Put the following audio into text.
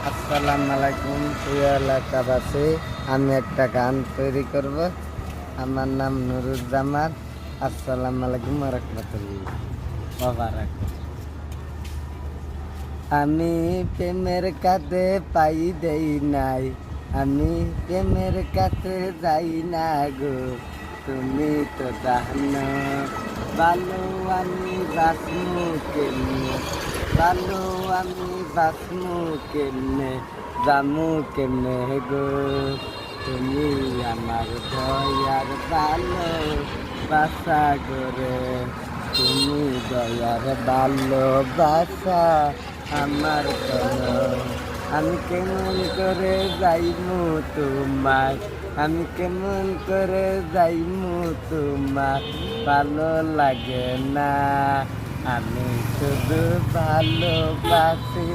আসসালামু আলাইকুম প্রিয় এলাকাবাসী। আমি একটা গান তৈরি করব। আমার নাম নুরুজ্জামান। আসসালামু আলাইকুম ওয়া রাহমাতুল্লাহ ওয়া বারাকাতুহু। আমি প্রেমের কাছে পাই দেই নাই, আমি প্রেমের কাছে যাই না গো। তুমি তো জানো ভালো আমি বাসমু কেমনে, ভালো আমি বাসমু কেমনে, জামু কেমনে গো। তুমি আমার দয়ার ভালো বাসা করে, তুমি দয়ার ভালোবাসা আমার করো। আমি কেমন করে যাইমু তোমার, আমি কেমন করে যাইমু তোমার, ভালো লাগে না। আমি শুধু ভালোবাসি